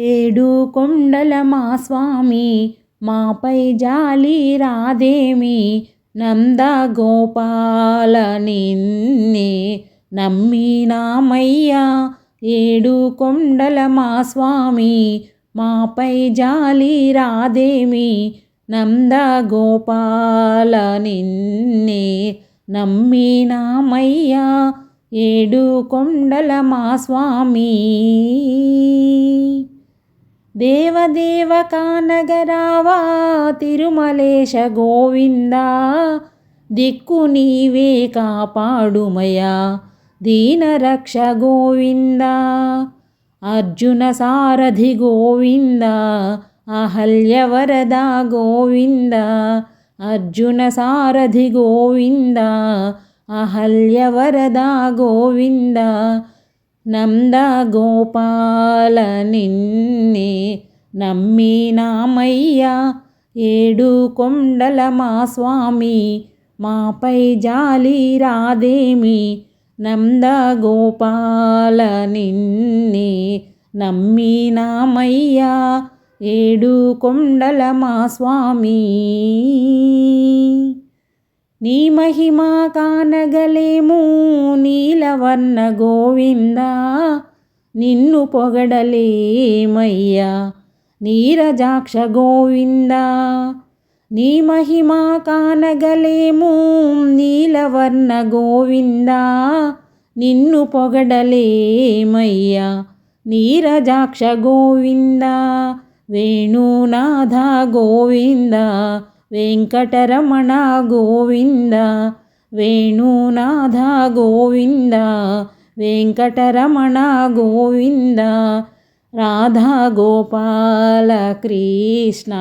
ఏడు కొండల మా స్వామి మాపై జాలి రాదేమి, నంద గోపాల నిన్నే నమ్మినామయ్యా. ఏడు కొండల మా స్వామి మాపై జాలి రాదేమి, నంద గోపాల నిన్నే నమ్మినామయ్యా. ఏడు కొండల మా స్వామి దేవదేవ కానగరావా తిరుమలేశ గోవిందా, దిక్కు నీవే కాపాడుమయా దీనరక్ష గోవిందా. అర్జున సారథి గోవిందా, అహల్యవరద గోవిందా. అర్జున సారథి గోవిందా, అహల్యవరద గోవిందా. నంద గోపాల నిన్నే నమ్మినామయ్యా. ఏడు కొండల మా స్వామి మాపై జాలి రాదేమి, నంద గోపాల నిన్నే నమ్మినామయ్యా. ఏడు కొండల మా స్వామి నీ మహిమ కానగలేము నీలవర్ణ గోవిందా, నిన్ను పొగడలేమయ్యా నీరజాక్ష గోవిందా. నీ మహిమ కానగలేము నీలవర్ణ గోవిందా, నిన్ను పొగడలేమయ్యా నీరజాక్ష గోవిందా. వేణునాథ గోవిందా, వెంకటరమణ గోవిందా. వేణునాథ గోవిందా, వెంకటరమణ గోవిందా. రాధా గోపాల కృష్ణ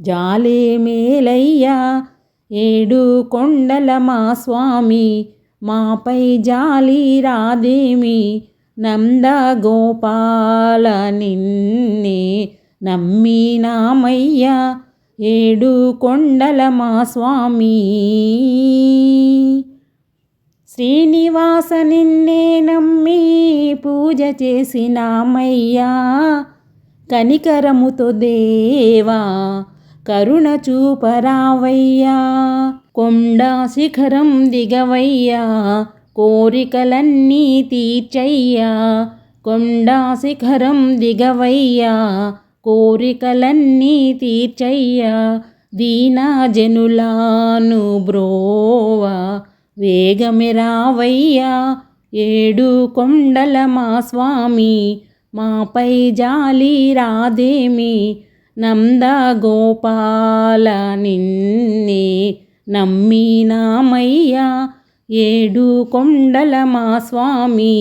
జాలే మేలయ్యా. ఏడు కొండల మా స్వామి మాపై జాలి రాదేమి, నంద గోపాల నిన్నే నమ్మినామయ్యా. ఏడు కొండల మా స్వామి శ్రీనివాస నిన్నే నమ్మి పూజ చేసినామయ్యా. కనికరముతో దేవా కరుణ చూపరావయ్యా. కొండా శిఖరం దిగవయ్యా కోరికలన్నీ తీర్చయ్యా. కొండా శిఖరం దిగవయ్యా కోరికలన్నీ తీర్చయ్యా. దీన జనులాను బ్రోవా వేగమే రావయ్యా. ఏడు కొండల మా స్వామి మాపై జాలి రాదేమి, నంద గోపాల నిన్నే నమ్మినామయ్యా. ఏడు కొండల మా స్వామి.